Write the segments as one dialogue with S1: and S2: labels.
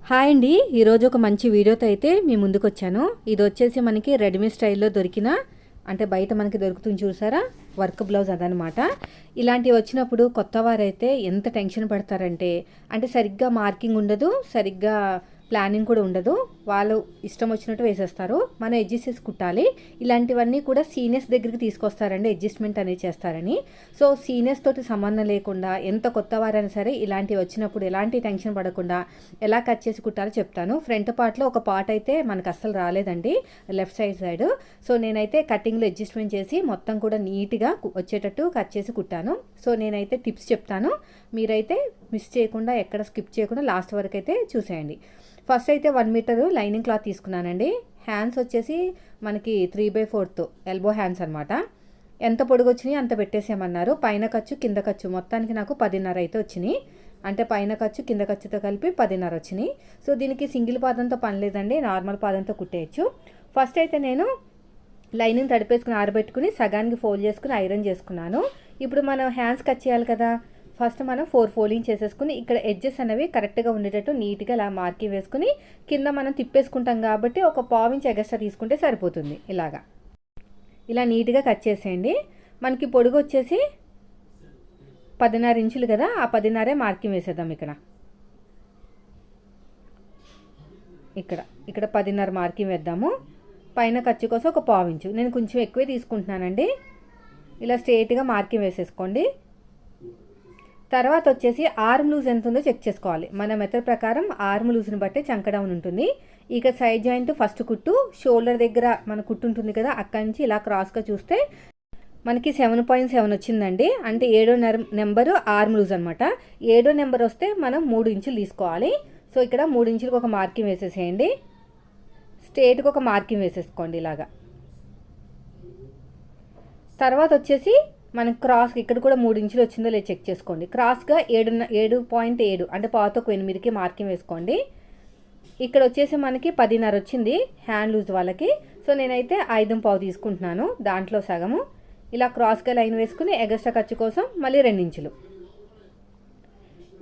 S1: Hi అండి, ఈరోజు ఒక మంచి వీడియోతో అయితే మీ ముందుకు వచ్చాను. ఇది వచ్చేసి మనకి రెడీమేడ్ స్టైల్లో దొరికిన అంటే బయట మనకి దొరుకుతుంది చూసారా, వర్క్ బ్లౌజ్ అదనమాట. ఇలాంటివి వచ్చినప్పుడు కొత్త వారైతే ఎంత టెన్షన్ పడతారంటే సరిగ్గా మార్కింగ్ ఉండదు, సరిగ్గా ప్లానింగ్ కూడా ఉండదు. వాళ్ళు ఇష్టం వచ్చినట్టు వేసేస్తారు. మనం అడ్జస్ట్ కుట్టాలి. ఇలాంటివన్నీ కూడా సీనియర్స్ దగ్గరికి తీసుకొస్తారండి, అడ్జస్ట్మెంట్ అనేది చేస్తారని. సో సీనియర్స్ తోటి సంబంధం లేకుండా ఎంత కొత్త వారైనా సరే ఇలాంటివి వచ్చినప్పుడు ఎలాంటి టెన్షన్ పడకుండా ఎలా కట్ చేసి కుట్టాలో చెప్తాను. ఫ్రంట్ పార్ట్లో ఒక పార్ట్ అయితే మనకు అస్సలు రాలేదండి, లెఫ్ట్ సైడ్. సో నేనైతే కటింగ్లో అడ్జస్ట్మెంట్ చేసి మొత్తం కూడా నీట్గా వచ్చేటట్టు కట్ చేసి కుట్టాను. సో నేనైతే టిప్స్ చెప్తాను, మీరైతే మిస్ చేయకుండా ఎక్కడ స్కిప్ చేయకుండా లాస్ట్ వరకు అయితే చూసేయండి. ఫస్ట్ అయితే 1 మీటర్ లైనింగ్ క్లాత్ తీసుకున్నానండి. హ్యాండ్స్ వచ్చేసి మనకి 3/4 ఎల్బో హ్యాండ్స్ అనమాట. ఎంత పొడుగు వచ్చినాయి అంత పెట్టేసామన్నారు. పైన ఖర్చు కింద ఖర్చు మొత్తానికి నాకు 10.5 అయితే వచ్చినాయి. అంటే పైన ఖర్చు కింద ఖర్చుతో కలిపి 10.5 వచ్చినాయి. సో దీనికి సింగిల్ పాదంతో పని లేదండి, నార్మల్ పాదంతో కుట్టేయచ్చు. ఫస్ట్ అయితే నేను లైనింగ్ తడిపేసుకుని ఆరబెట్టుకుని సగానికి ఫోల్డ్ చేసుకుని ఐరన్ చేసుకున్నాను. ఇప్పుడు మనం హ్యాండ్స్ కట్ చేయాలి కదా, ఫస్ట్ మనం 4 ఫోల్డింగ్ చేసేసుకుని ఇక్కడ ఎడ్జెస్ అనేవి కరెక్ట్గా ఉండేటట్టు నీట్గా ఇలా మార్కింగ్ వేసుకుని కింద మనం తిప్పేసుకుంటాం కాబట్టి ఒక 1/4 ఇంచ్ ఎగస్ట్రా తీసుకుంటే సరిపోతుంది. ఇలా నీట్గా కట్ చేసేయండి. మనకి పొడుగు వచ్చేసి 10.5 ఇంచులు కదా, ఆ 10.5 మార్కింగ్ వేసేద్దాం. ఇక్కడ 10.5 మార్కింగ్ వేద్దాము. పైన ఖర్చు కోసం ఒక 1/4 ఇంచు, నేను కొంచెం ఎక్కువే తీసుకుంటున్నానండి. ఇలా స్ట్రైట్గా మార్కింగ్ వేసేసుకోండి. తర్వాత వచ్చేసి ఆర్మ్ లూజ్ ఎంత ఉందో చెక్ చేసుకోవాలి. మన మెథడ్ ప్రకారం ఆర్మ్ లూజ్ని బట్టి చంక డౌన్ ఉంటుంది. ఇక సైడ్ జాయింట్ ఫస్ట్ కుట్టు షోల్డర్ దగ్గర మన కుట్టు ఉంటుంది కదా, అక్కడి నుంచి ఇలా క్రాస్గా చూస్తే మనకి 7.7 వచ్చిందండి. అంటే 7వ నెంబరు ఆర్మ్ లూజ్ అనమాట. 7వ నెంబర్ వస్తే మనం 3 ఇంచులు తీసుకోవాలి. సో ఇక్కడ 3 ఇంచులకు ఒక మార్కింగ్ వేసేసేయండి. స్ట్రేట్గా ఒక మార్కింగ్ వేసేసుకోండి ఇలాగా. తర్వాత వచ్చేసి మనకు క్రాస్కి ఇక్కడ కూడా 3 ఇంచులు వచ్చిందో లేదు చెక్ చేసుకోండి. క్రాస్గా 7.7 అంటే పాతకు 8కి మార్కింగ్ వేసుకోండి. ఇక్కడ వచ్చేసి మనకి 10.5 వచ్చింది హ్యాండ్ లూజ్ వాళ్ళకి. సో నేనైతే 5.5 తీసుకుంటున్నాను, దాంట్లో సగము. ఇలా క్రాస్గా లైన్ వేసుకుని ఎగస్ట్రా ఖర్చు కోసం మళ్ళీ 2 ఇంచులు.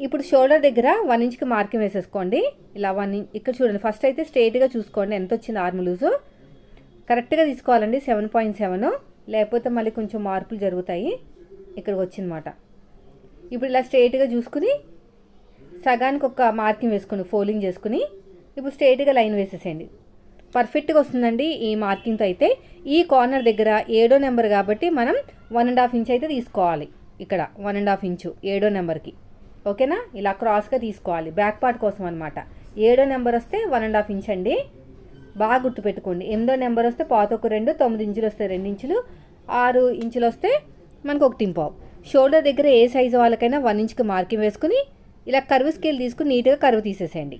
S1: ఇప్పుడు షోల్డర్ దగ్గర 1 ఇంచ్కి మార్కింగ్ వేసేసుకోండి. ఇలా 1 ఇంచ్ ఇక్కడ చూడండి. ఫస్ట్ అయితే స్ట్రైట్గా చూసుకోండి ఎంత వచ్చింది ఆర్మ్ లూజు. కరెక్ట్గా తీసుకోవాలండి 7.7, లేకపోతే మళ్ళీ కొంచెం మార్పులు జరుగుతాయి. ఇక్కడికి వచ్చిందన్నమాట. ఇప్పుడు ఇలా స్ట్రైట్గా చూసుకుని సగానికి ఒక మార్కింగ్ వేసుకుని ఫోల్డింగ్ చేసుకుని ఇప్పుడు స్ట్రైట్గా లైన్ వేసేసేయండి. పర్ఫెక్ట్గా వస్తుందండి ఈ మార్కింగ్తో. అయితే ఈ కార్నర్ దగ్గర 7వ నెంబర్ కాబట్టి మనం 1.5 ఇంచ్ అయితే తీసుకోవాలి. ఇక్కడ 1.5 ఇంచు 7వ నెంబర్కి, ఓకేనా. ఇలా క్రాస్గా తీసుకోవాలి బ్యాక్ పార్ట్ కోసం అనమాట. 7వ నెంబర్ వస్తే 1.5 ఇంచ్ అండి, బాగా గుర్తుపెట్టుకోండి. 8వ నెంబర్ వస్తే పాతకు 2, 9 ఇంచులు వస్తే 2 ఇంచులు, 6 ఇంచులు వస్తే మనకు 1.5. షోల్డర్ దగ్గర ఏ సైజు వాళ్ళకైనా 1 ఇంచ్కి మార్కింగ్ వేసుకుని ఇలా కర్వ్ స్కేల్ తీసుకుని నీట్గా కర్వ్ తీసేసేయండి.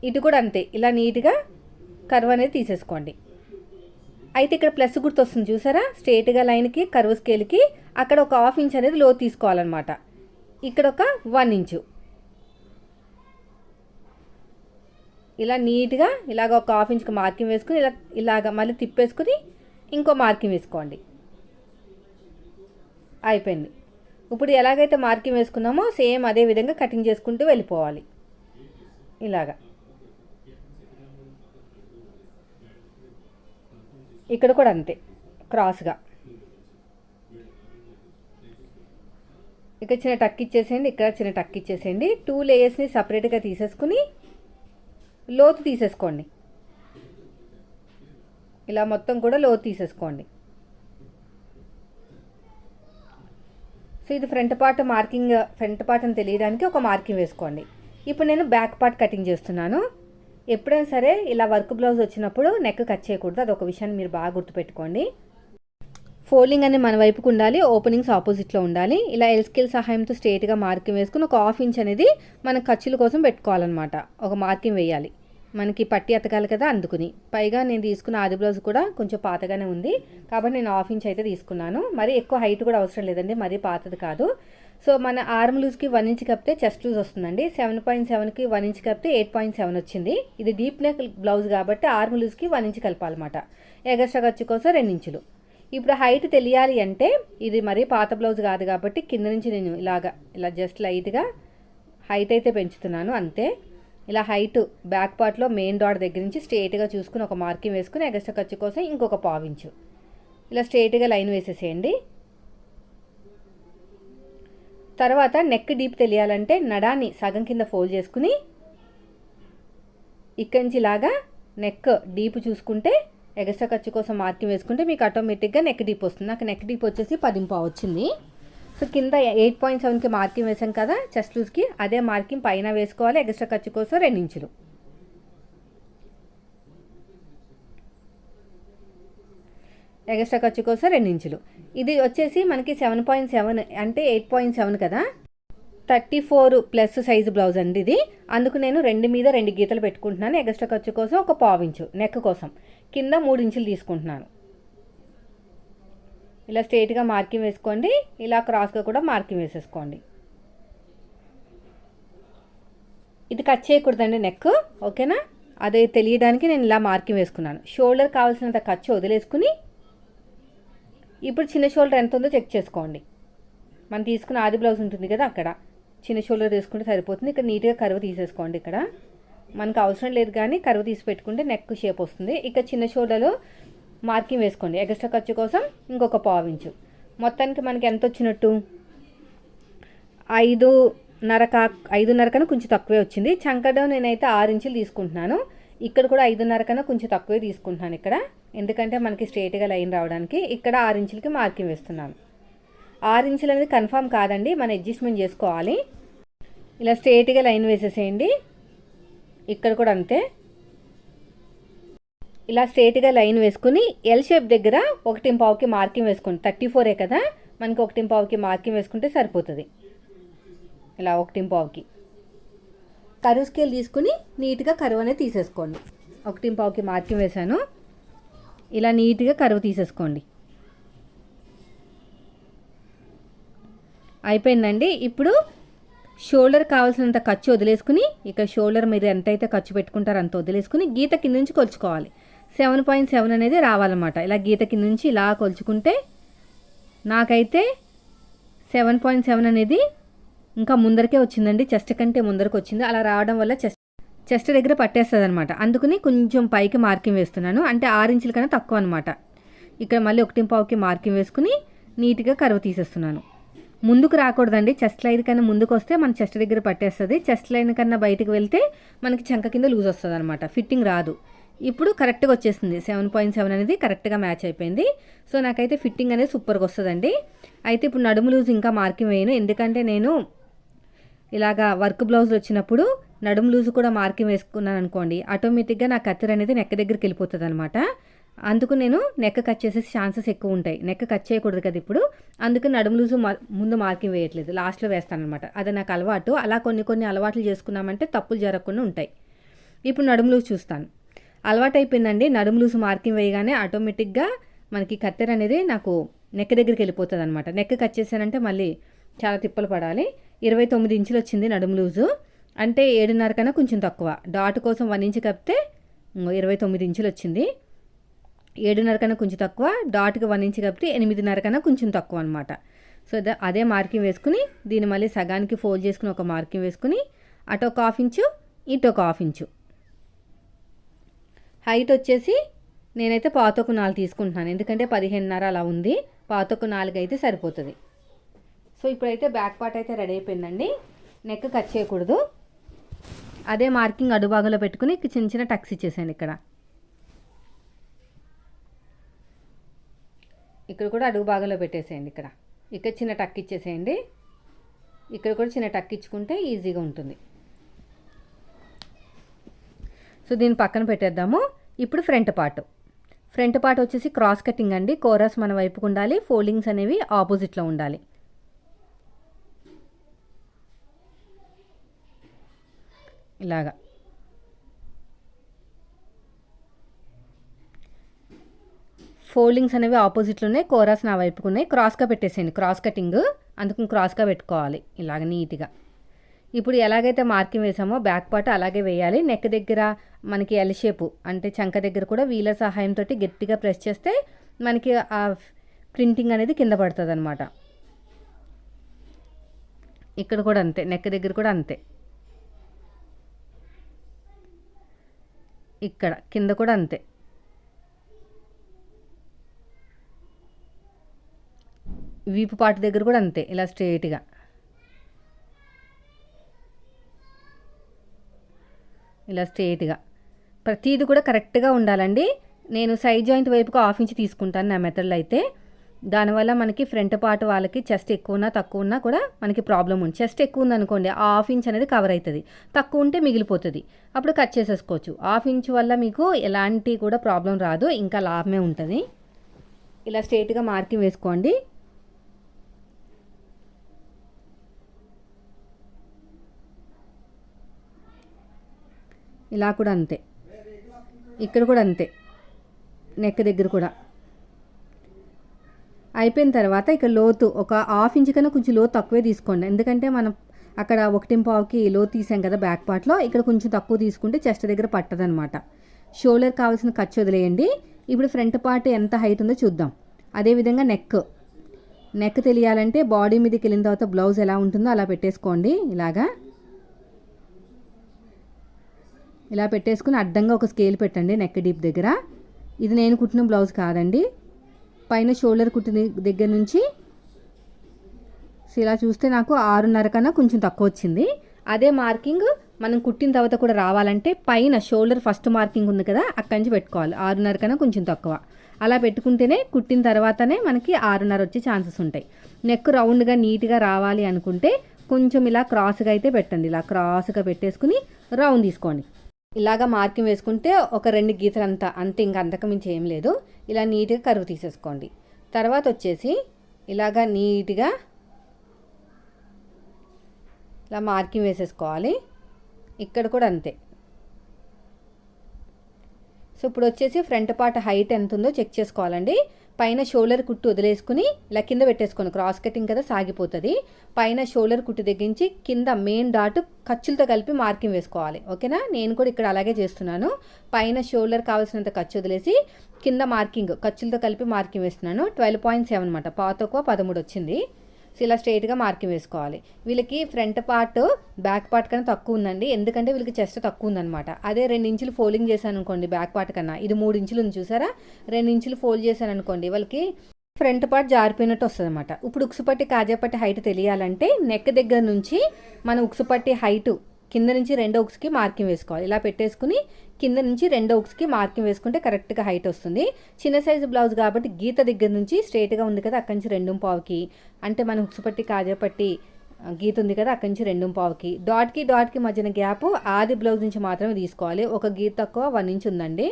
S1: ఇటు కూడా అంతే, ఇలా నీట్గా కర్వ్ అనేది తీసేసుకోండి. అయితే ఇక్కడ ప్లస్ గుర్తు వస్తుంది చూసారా, స్ట్రైట్గా లైన్కి కర్వ్ స్కేల్కి అక్కడ ఒక 1/2 ఇంచ్ అనేది లో తీసుకోవాలన్నమాట. ఇక్కడ ఒక 1 ఇంచు ఇలా నీట్గా ఇలాగ ఒక 1/2 ఇంచ్కి మార్కింగ్ వేసుకుని ఇలాగ మళ్ళీ తిప్పేసుకుని ఇంకో మార్కింగ్ వేసుకోండి. అయిపోయింది. ఇప్పుడు ఎలాగైతే మార్కింగ్ వేసుకున్నామో సేమ్ అదే విధంగా కటింగ్ చేసుకుంటూ వెళ్ళిపోవాలి. ఇలాగా ఇక్కడ కూడా అంతే క్రాస్గా. ఇక్కడ చిన్న టక్ ఇచ్చేసేయండి, ఇక్కడ చిన్న టక్ ఇచ్చేసేయండి. 2 లేయర్స్ని సపరేట్గా తీసేసుకుని లోతు తీసేసుకోండి. ఇలా మొత్తం కూడా లోతు తీసేసుకోండి. సో ఇది front part marking, front part అని తెలియడానికి ఒక మార్కింగ్ వేసుకోండి. ఇప్పుడు నేను బ్యాక్ పార్ట్ కటింగ్ చేస్తున్నాను. ఎప్పుడైనా సరే ఇలా వర్క్ బ్లౌజ్ వచ్చినప్పుడు నెక్ కట్ చేయకూడదు, అదొక విషయాన్ని మీరు బాగా గుర్తుపెట్టుకోండి. ఫోల్డింగ్ అనేది మన వైపుకు ఉండాలి, ఓపెనింగ్స్ ఆపోజిట్లో ఉండాలి. ఇలా ఎల్ స్కేల్ సహాయంతో స్ట్రైట్గా మార్కింగ్ వేసుకుని ఒక 1/2 ఇంచ్ అనేది మన ఖర్చుల కోసం పెట్టుకోవాలన్నమాట. ఒక మార్కింగ్ వేయాలి, మనకి పట్టి ఎతకాలి కదా, అందుకుని. పైగా నేను తీసుకున్న ఆది బ్లౌజ్ కూడా కొంచెం పాతగానే ఉంది కాబట్టి నేను 1/2 ఇంచ్ అయితే తీసుకున్నాను. మరి ఎక్కువ హైట్ కూడా అవసరం లేదండి, మరీ పాతది కాదు. సో మన ఆర్మ్ లూజ్కి 1 ఇంచ్ కప్పితే చెస్ట్ లూజ్ వస్తుందండి. 7.7కి 1 ఇంచ్ కప్పితే 8.7 వచ్చింది. ఇది డీప్ నెక్ బ్లౌజ్ కాబట్టి ఆర్మ్ లూజ్కి 1 ఇంచ్ కలపాలన్నమాట. ఎగస్ట్రా ఖర్చు కోసం 2 ఇంచులు. ఇప్పుడు హైట్ తెలియాలి అంటే ఇది మరీ పాత బ్లౌజ్ కాదు కాబట్టి కింద నుంచి నేను ఇలా జస్ట్ లైట్గా హైట్ అయితే పెంచుతున్నాను అంతే. ఇలా హైట్ బ్యాక్ పార్ట్లో మెయిన్ డాట్ దగ్గర నుంచి స్ట్రేట్గా చూసుకుని ఒక మార్కింగ్ వేసుకుని ఎగస్ట్రా ఖర్చు కోసం ఇంకొక పావించు ఇలా స్ట్రేట్గా లైన్ వేసేసేయండి. తర్వాత నెక్ డీప్ తెలియాలంటే నడాన్ని సగం కింద ఫోల్డ్ చేసుకుని ఇక్కడి నుంచి ఇలాగా నెక్ డీప్ చూసుకుంటే ఎగస్ట్రా ఖర్చు కోసం మార్కింగ్ వేసుకుంటే మీకు ఆటోమేటిక్గా నెక్ డీప్ వస్తుంది. నాకు నెక్ డీప్ వచ్చేసి 10 వచ్చింది. సో కింద 8.7కి మార్కింగ్ వేసాం కదా చెస్ట్ లూజ్కి, అదే మార్కింగ్ పైన వేసుకోవాలి. ఎగస్ట్రా ఖర్చు కోసం 2 ఇంచులు. ఎగస్ట్రా ఖర్చు కోసం 2 ఇంచులు. ఇది వచ్చేసి మనకి 7.7 అంటే 8.7 కదా, 34 ప్లస్ సైజు బ్లౌజ్ అండి ఇది. అందుకు నేను 2 మీద 2 గీతలు పెట్టుకుంటున్నాను. ఎగస్ట్రా ఖర్చు కోసం ఒక పావించు నెక్ కోసం, కింద 3 ఇంచులు తీసుకుంటున్నాను. ఇలా స్ట్రైట్గా మార్కింగ్ వేసుకోండి, ఇలా క్రాస్గా కూడా మార్కింగ్ వేసేసుకోండి. ఇది కట్ చేయకూడదండి నెక్, ఓకేనా? అదే తెలియడానికి నేను ఇలా మార్కింగ్ వేసుకున్నాను. షోల్డర్ కావాల్సినంత ఖర్చు వదిలేసుకుని ఇప్పుడు చిన్న షోల్డర్ ఎంత ఉందో చెక్ చేసుకోండి. మనం తీసుకున్న ఆది బ్లౌజ్ ఉంటుంది కదా, అక్కడ చిన్న షోల్డర్ తీసుకుంటే సరిపోతుంది. ఇక్కడ నీట్గా కర్వ్ తీసేసుకోండి. ఇక్కడ మనకు అవసరం లేదు కానీ కర్వ్ తీసి పెట్టుకుంటే నెక్ షేప్ వస్తుంది. ఇక్కడ చిన్న షోల్డర్లో మార్కింగ్ వేసుకోండి. ఎగస్ట్రా ఖర్చు కోసం ఇంకొక పావించు. మొత్తానికి మనకి ఎంత వచ్చినట్టు 5.5 కన్నా కొంచెం తక్కువే వచ్చింది. చంకడం నేనైతే 6 ఇంచులు తీసుకుంటున్నాను. ఇక్కడ కూడా 5.5 కన్నా కొంచెం తక్కువే తీసుకుంటున్నాను ఇక్కడ, ఎందుకంటే మనకి స్ట్రైట్గా లైన్ రావడానికి. ఇక్కడ 6 ఇంచులకి మార్కింగ్ వేస్తున్నాను. 6 ఇంచులు అనేది కన్ఫామ్ కాదండి, మనం అడ్జస్ట్మెంట్ చేసుకోవాలి. ఇలా స్ట్రైట్గా లైన్ వేసేసేయండి. ఇక్కడ కూడా అంతే. ఇలా స్ట్రైట్గా లైన్ వేసుకుని ఎల్ షేప్ దగ్గర 1.5కి మార్కింగ్ వేసుకోండి. 34 కదా, మనకి 1.5కి మార్కింగ్ వేసుకుంటే సరిపోతుంది. ఇలా 1.5కి కరువు స్కేల్ తీసుకుని నీట్గా కరువు అనేది తీసేసుకోండి. 1.5కి మార్కింగ్ వేసాను. ఇలా నీట్గా కరువు తీసేసుకోండి. అయిపోయిందండి. ఇప్పుడు షోల్డర్ కావాల్సినంత ఖర్చు వదిలేసుకుని, ఇక్కడ షోల్డర్ మీరు ఎంతైతే ఖర్చు పెట్టుకుంటారో అంత వదిలేసుకుని గీత కింద నుంచి కొలుచుకోవాలి. 7.7 అనేది రావాలన్నమాట. ఇలా గీత కింద నుంచి ఇలా కొలుచుకుంటే నాకైతే 7.7 అనేది ఇంకా ముందరకే వచ్చిందండి, చెస్ట్ కంటే ముందరకు వచ్చింది. అలా రావడం వల్ల చెస్ట్ దగ్గర పట్టేస్తుంది అనమాట. అందుకని కొంచెం పైకి మార్కింగ్ వేస్తున్నాను, అంటే 6 ఇంచుల కన్నా తక్కువ అనమాట. ఇక్కడ మళ్ళీ 1.5కి మార్కింగ్ వేసుకుని నీట్గా కర్వ్ తీసేస్తున్నాను. ముందుకు రాకూడదండి, చెస్ట్ లైన్ కన్నా ముందుకు వస్తే మన చెస్ట్ దగ్గర పట్టేస్తుంది. చెస్ట్ లైన్ కన్నా బయటకు వెళ్తే మనకి చంక కింద లూజ్ వస్తుంది అనమాట, ఫిట్టింగ్ రాదు. ఇప్పుడు కరెక్ట్గా వచ్చేసింది. 7.7 అనేది కరెక్ట్గా మ్యాచ్ అయిపోయింది. సో నాకైతే ఫిట్టింగ్ అనేది సూపర్గా వస్తుందండి. అయితే ఇప్పుడు నడుము లూజ్ ఇంకా మార్కింగ్ వేయను, ఎందుకంటే నేను ఇలాగా వర్క్ బ్లౌజ్ వచ్చినప్పుడు నడుము లూజ్ కూడా మార్కింగ్ వేసుకున్నాను అనుకోండి, ఆటోమేటిక్గా నా కత్తెర అనేది నెక్ దగ్గరికి వెళ్ళిపోతుంది అనమాట. అందుకు నేను నెక్ కట్ చేసే ఛాన్సెస్ ఎక్కువ ఉంటాయి. నెక్ కట్ చేయకూడదు కదా ఇప్పుడు, అందుకు నడుము లూజు ముందు మార్కింగ్ వేయట్లేదు, లాస్ట్లో వేస్తాను అనమాట. అది నాకు అలవాటు. అలా కొన్ని అలవాట్లు చేసుకున్నామంటే తప్పులు జరగకుండా ఉంటాయి. ఇప్పుడు నడుము లూజ్ చూస్తాను. అలవాటు అయిపోయిందండి. నడుము లూజ్ మార్కింగ్ వేయగానే ఆటోమేటిక్గా మనకి కత్తెర అనేది నాకు నెక్ దగ్గరికి వెళ్ళిపోతుంది అనమాట. నెక్ కట్ చేశానంటే మళ్ళీ చాలా తిప్పలు పడాలి. 29 ఇంచులు వచ్చింది నడుము లూజు, అంటే 7.5 కన్నా కొంచెం తక్కువ. డాట్ కోసం 1 ఇంచు కప్పితే 29 ఇంచులు వచ్చింది. 7.5 కన్నా కొంచెం తక్కువ, డాట్కి 1 ఇంచు కప్పితే 8.5 కన్నా కొంచెం తక్కువ అనమాట. సో అదే మార్కింగ్ వేసుకుని దీన్ని మళ్ళీ సగానికి ఫోల్డ్ చేసుకుని ఒక మార్కింగ్ వేసుకుని అటు ఒక 1/2 ఇంచు ఇటు ఒక 1/2 ఇంచు. హైట్ వచ్చేసి నేనైతే 4 తీసుకుంటున్నాను, ఎందుకంటే 15.5 అలా ఉంది. 4 అయితే సరిపోతుంది. సో ఇప్పుడైతే బ్యాక్ పార్ట్ అయితే రెడీ అయిపోయిందండి. నెక్ కట్ చేయకూడదు, అదే మార్కింగ్ అడుగు భాగంలో పెట్టుకుని చిన్న టక్స్ ఇచ్చేసాను. ఇక్కడ కూడా అడుగు భాగంలో పెట్టేసేయండి. ఇక్కడ చిన్న టక్ ఇచ్చేసేయండి. ఇక్కడ కూడా చిన్న టక్ ఇచ్చుకుంటే ఈజీగా ఉంటుంది. సో దీన్ని పక్కన పెట్టేద్దాము. ఇప్పుడు ఫ్రంట్ పార్ట్ వచ్చేసి క్రాస్ కటింగ్ అండి. కోరస్ మన వైపుకు ఉండాలి, ఫోల్డింగ్స్ అనేవి ఆపోజిట్లో ఉండాలి. ఇలాగా ఫోల్డింగ్స్ అనేవి ఆపోజిట్లోనే, కోరాస్ నా వైపుకు ఉన్నాయి. క్రాస్గా పెట్టేసేయండి, క్రాస్ కటింగ్, అందుకు క్రాస్గా పెట్టుకోవాలి ఇలాగ నీట్గా. ఇప్పుడు ఎలాగైతే మార్కింగ్ వేసామో బ్యాక్ పార్ట్ అలాగే వేయాలి. నెక్ దగ్గర మనకి ఎల్ షేపు అంటే చంక దగ్గర కూడా వీలర్ సహాయంతో గట్టిగా ప్రెస్ చేస్తే మనకి ఆ ప్రింటింగ్ అనేది కింద పడుతుంది అనమాట. ఇక్కడ కూడా అంతే, నెక్ దగ్గర కూడా అంతే. ఇక్కడ కింద కూడా అంతే. వీపు పాటు దగ్గర కూడా అంతే, ఇలా స్ట్రైట్గా. ఇలా స్ట్రైట్గా ప్రతిదీ కూడా కరెక్ట్గా ఉండాలండి. నేను సైడ్ జాయింట్ వైపుకు 1/2 ఇంచ్ తీసుకుంటాను నా మెథడ్లో అయితే. దానివల్ల మనకి ఫ్రంట్ పార్ట్ వాళ్ళకి చెస్ట్ ఎక్కువ ఉన్నా తక్కువ ఉన్నా కూడా మనకి ప్రాబ్లం ఉంది. చెస్ట్ ఎక్కువ ఉందనుకోండి 1/2 ఇంచ్ అనేది కవర్ అవుతుంది, తక్కువ ఉంటే మిగిలిపోతుంది, అప్పుడు కట్ చేసేసుకోవచ్చు. 1/2 ఇంచ్ వల్ల మీకు ఎలాంటి కూడా ప్రాబ్లం రాదు, ఇంకా లాభమే ఉంటుంది. ఇలా స్ట్రైట్గా మార్కింగ్ వేసుకోండి. ఇలా కూడా అంతే, ఇక్కడ కూడా అంతే, నెక్ దగ్గర కూడా అయిపోయిన తర్వాత ఇక లోతు ఒక 1/2 ఇంచ్ కన్నా కొంచెం లోతు తక్కువే తీసుకోండి. ఎందుకంటే మనం అక్కడ 1.5కి లోతు తీసాం కదా బ్యాక్ పార్ట్లో, ఇక్కడ కొంచెం తక్కువ తీసుకుంటే చెస్ట్ దగ్గర పట్టదనమాట. షోల్డర్ కావాల్సిన ఖర్చు వదిలేయండి. ఇప్పుడు ఫ్రంట్ పార్ట్ ఎంత హైట్ ఉందో చూద్దాం. అదేవిధంగా నెక్ తెలియాలంటే బాడీ మీదకి వెళ్ళిన తర్వాత బ్లౌజ్ ఎలా ఉంటుందో అలా పెట్టేసుకోండి. ఇలా పెట్టేసుకుని అడ్డంగా ఒక స్కేల్ పెట్టండి నెక్ డీప్ దగ్గర. ఇది నేను కుట్టిన బ్లౌజ్ కాదండి, పైన షోల్డర్ కుట్టిన దగ్గర నుంచి ఇలా చూస్తే నాకు 6.5 కన్నా కొంచెం తక్కువ వచ్చింది. అదే మార్కింగ్ మనం కుట్టిన తర్వాత కూడా రావాలంటే పైన షోల్డర్ ఫస్ట్ మార్కింగ్ ఉంది కదా, అక్కడి నుంచి పెట్టుకోవాలి. 6.5 కన్నా కొంచెం తక్కువ అలా పెట్టుకుంటేనే కుట్టిన తర్వాతనే మనకి 6.5 వచ్చే ఛాన్సెస్ ఉంటాయి. నెక్ రౌండ్గా నీట్గా రావాలి అనుకుంటే కొంచెం ఇలా క్రాస్గా అయితే పెట్టండి. ఇలా క్రాస్గా పెట్టేసుకుని రౌండ్ తీసుకోండి. ఇలాగా మార్కింగ్ వేసుకుంటే ఒక 2 గీతలు అంతే, ఇంకా అంతకుమించి ఏం లేదు. ఇలా నీట్గా కరువు తీసేసుకోండి. తర్వాత వచ్చేసి ఇలాగా నీట్గా ఇలా మార్కింగ్ వేసేసుకోవాలి. ఇక్కడ కూడా అంతే. సో ఇప్పుడు వచ్చేసి ఫ్రంట్ పార్ట్ హైట్ ఎంత ఉందో చెక్ చేసుకోవాలండి. పైన షోల్డర్ కుట్టు వదిలేసుకుని ఇలా కింద పెట్టేసుకోండి. క్రాస్ కటింగ్ కదా సాగిపోతుంది. పైన షోల్డర్ కుట్టు దగ్గర నుంచి కింద మెయిన్ డాట్ ఖర్చులతో కలిపి మార్కింగ్ వేసుకోవాలి. ఓకేనా? నేను కూడా ఇక్కడ అలాగే చేస్తున్నాను. పైన షోల్డర్ కావాల్సినంత ఖర్చు వదిలేసి కింద మార్కింగ్ ఖర్చులతో కలిపి మార్కింగ్ వేస్తున్నాను. 12.7 అనమాట, తక్కువ 13 వచ్చింది. సో ఇలా స్ట్రైట్గా మార్కింగ్ వేసుకోవాలి. వీళ్ళకి ఫ్రంట్ పార్ట్ బ్యాక్ పార్ట్ కన్నా తక్కువ ఉందండి, ఎందుకంటే వీళ్ళకి చెస్ట్ తక్కువ ఉందన్నమాట. అదే 2 ఇంచులు ఫోల్డింగ్ చేశాను అనుకోండి బ్యాక్ పార్ట్ కన్నా, ఇది 3 ఇంచులు ఉంది చూసారా, 2 ఇంచులు ఫోల్డ్ చేశాను అనుకోండి వాళ్ళకి ఫ్రంట్ పార్ట్ జారిపోయినట్టు వస్తుంది అనమాట. ఇప్పుడు ఉక్సుపట్టి కాజాపట్టి హైట్ తెలియాలంటే నెక్ దగ్గర నుంచి మన ఉక్సుపట్టి హైటు కింద నుంచి 2వ ఉక్స్కి మార్కింగ్ వేసుకోవాలి. ఇలా పెట్టేసుకుని కింద నుంచి 2వ ఉక్స్కి మార్కింగ్ వేసుకుంటే కరెక్ట్గా హైట్ వస్తుంది. చిన్న సైజు బ్లౌజ్ కాబట్టి గీత దగ్గర నుంచి స్ట్రైట్గా ఉంది కదా, అక్కడి నుంచి 2.5కి అంటే మన ఉక్సుపట్టి కాజాపట్టి గీత ఉంది కదా, అక్కడి నుంచి 2.5కి డాట్కి మధ్యన గ్యాప్ ఆది బ్లౌజ్ నుంచి మాత్రమే తీసుకోవాలి. ఒక గీత తక్కువ 1 ఇంచ్ ఉందండి.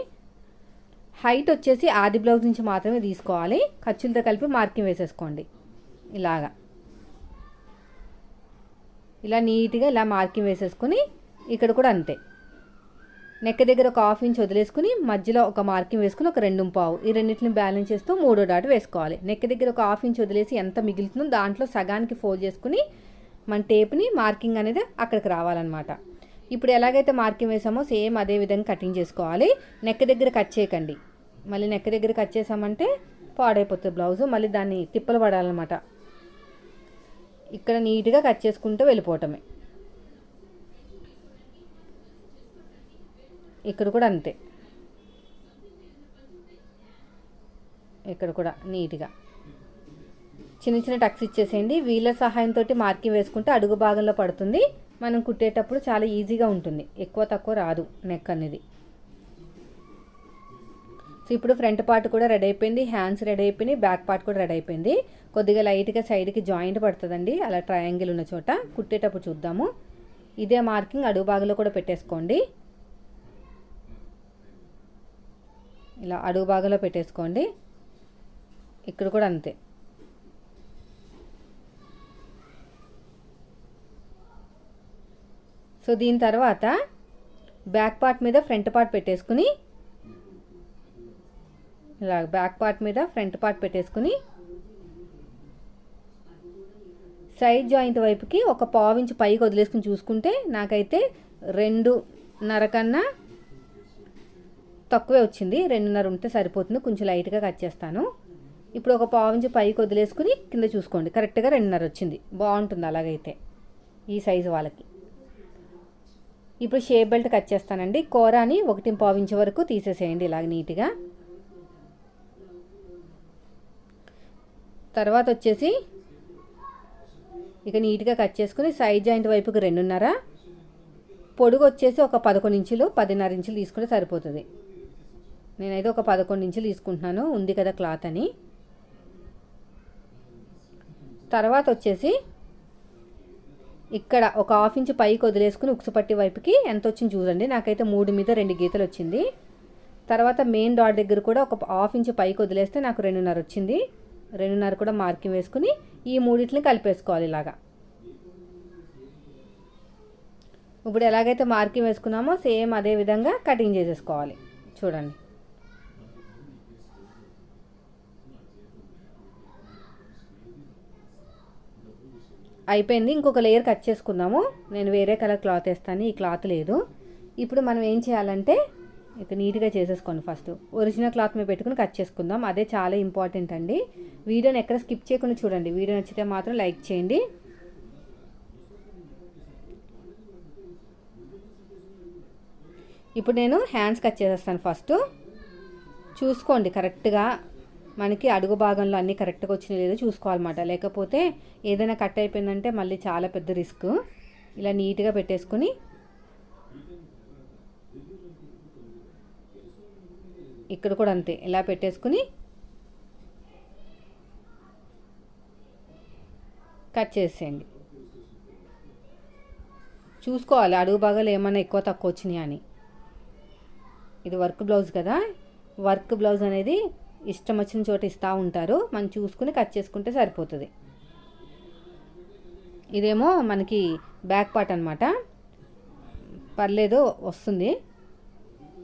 S1: హైట్ వచ్చేసి ఆది బ్లౌజ్ నుంచి మాత్రమే తీసుకోవాలి. ఖర్చులతో కలిపి మార్కింగ్ వేసేసుకోండి. ఇలా నీట్గా ఇలా మార్కింగ్ వేసేసుకుని ఇక్కడ కూడా అంతే. నెక్ దగ్గర ఒక 1/2 ఇంచ్ వదిలేసుకుని మధ్యలో ఒక మార్కింగ్ వేసుకుని ఒక 2.5, ఈ రెండింటిని బ్యాలెన్స్ చేస్తూ 3వ డాట్ వేసుకోవాలి. నెక్ దగ్గర ఒక 1/2 ఇంచ్ వదిలేసి ఎంత మిగులుతుందో దాంట్లో సగానికి ఫోల్డ్ చేసుకుని మన టేప్ని మార్కింగ్ అనేది అక్కడికి రావాలన్నమాట. ఇప్పుడు ఎలాగైతే మార్కింగ్ వేసామో సేమ్ అదే విధంగా కటింగ్ చేసుకోవాలి. నెక్ దగ్గర కట్ చేయకండి. మళ్ళీ నెక్ దగ్గర కట్ చేసామంటే పాడైపోతుంది బ్లౌజు, మళ్ళీ దాన్ని తిప్పలు పడాలన్నమాట. ఇక్కడ నీట్గా కట్ చేసుకుంటూ వెళ్ళిపోవటమే. ఇక్కడ కూడా అంతే. ఇక్కడ కూడా నీట్గా చిన్న చిన్న టక్స్ ఇచ్చేసేయండి. వీళ్ళ సహాయంతో మార్కింగ్ వేసుకుంటే అడుగు భాగంలో పడుతుంది. మనం కుట్టేటప్పుడు చాలా ఈజీగా ఉంటుంది, ఎక్కువ తక్కువ రాదు నెక్ అనేది. సో ఇప్పుడు ఫ్రంట్ పార్ట్ కూడా రెడీ అయిపోయింది, హ్యాండ్స్ రెడీ అయిపోయినాయి, బ్యాక్ పార్ట్ కూడా రెడీ అయిపోయింది. కొద్దిగా లైట్గా సైడ్కి జాయింట్ పడుతుందండి, అలా ట్రయాంగిల్ ఉన్న చోట కుట్టేటప్పుడు చూద్దాము. ఇదే మార్కింగ్ అడుగు భాగంలో కూడా పెట్టేసుకోండి. ఇలా అడుగు భాగంలో పెట్టేసుకోండి. ఇక్కడ కూడా అంతే. సో దీని తర్వాత బ్యాక్ పార్ట్ మీద ఫ్రంట్ పార్ట్ పెట్టేసుకుని ఇలా బ్యాక్ పార్ట్ మీద ఫ్రంట్ పార్ట్ పెట్టేసుకుని సైడ్ జాయింట్ వైపుకి ఒక 1/2 ఇంచ్ పైకి వదిలేసుకుని చూసుకుంటే నాకైతే 2.5 కన్నా తక్కువే వచ్చింది. 2.5 ఉంటే సరిపోతుంది, కొంచెం లైట్గా కట్ చేస్తాను. ఇప్పుడు ఒక 1/2 ఇంచ్ పైకి వదిలేసుకుని కింద చూసుకోండి, కరెక్ట్గా 2.5 వచ్చింది. బాగుంటుంది అలాగైతే ఈ సైజు వాళ్ళకి. ఇప్పుడు షేప్ బెల్ట్ కట్ చేస్తానండి. కూరని 1.5 ఇంచ్ వరకు తీసేసేయండి ఇలాగ నీట్గా. తర్వాత వచ్చేసి ఇక నీట్గా కట్ చేసుకుని సైడ్ జాయింట్ వైపుకి 2.5, పొడుగు వచ్చేసి ఒక 11 ఇంచులు 10.5 ఇంచులు తీసుకుంటే సరిపోతుంది. నేనైతే ఒక 11 ఇంచులు తీసుకుంటున్నాను, ఉంది కదా క్లాత్ అని. తర్వాత వచ్చేసి ఇక్కడ ఒక 1/2 ఇంచ్ పైకి వదిలేసుకుని ఉక్సు పట్టి వైపుకి ఎంత వచ్చింది చూడండి. నాకైతే 3 మీద 2 గీతలు వచ్చింది. తర్వాత మెయిన్ డాట్ దగ్గర కూడా ఒక 1/2 ఇంచ్ పైకి వదిలేస్తే నాకు 2.5 వచ్చింది. 2.5 కూడా మార్కింగ్ వేసుకుని ఈ మూడింటిని కలిపేసుకోవాలి ఇలాగా. ఇప్పుడు ఎలాగైతే మార్కింగ్ వేసుకున్నామో సేమ్ అదే విధంగా కటింగ్ చేసేసుకోవాలి. చూడండి, అయిపోయింది. ఇంకొక లేయర్ కట్ చేసుకుందాము. నేను వేరే కలర్ క్లాత్ వేస్తాను, ఈ క్లాత్ లేదు. ఇప్పుడు మనం ఏం చేయాలంటే ఇక నీట్గా చేసేసుకోండి. ఫస్ట్ ఒరిజినల్ క్లాత్ మీద పెట్టుకుని కట్ చేసుకుందాం, అదే చాలా ఇంపార్టెంట్ అండి. వీడియోని ఎక్కడ స్కిప్ చేయకుండా చూడండి. వీడియో నచ్చితే మాత్రం లైక్ చేయండి. ఇప్పుడు నేను హ్యాండ్స్ కట్ చేసేస్తాను. ఫస్ట్ చూసుకోండి కరెక్ట్గా, మనకి అడుగు భాగంలో అన్నీ కరెక్ట్గా వచ్చినాయి లేదో చూసుకోవాలన్నమాట. లేకపోతే ఏదైనా కట్ అయిపోయిందంటే మళ్ళీ చాలా పెద్ద రిస్క్. ఇలా నీట్గా పెట్టేసుకుని ఇక్కడ కూడా అంతే ఇలా పెట్టేసుకుని కట్ చేసేయండి. చూసుకోవాలి అడుగు భాగాలు ఏమైనా ఎక్కువ తక్కువ వచ్చినాయి అని. ఇది వర్క్ బ్లౌజ్ కదా, వర్క్ బ్లౌజ్ అనేది ఇష్టం వచ్చిన చోట ఇస్తూ ఉంటారు, మనం చూసుకుని కట్ చేసుకుంటే సరిపోతుంది. ఇదేమో మనకి బ్యాక్ పార్ట్ అనమాట, పర్లేదు వస్తుంది.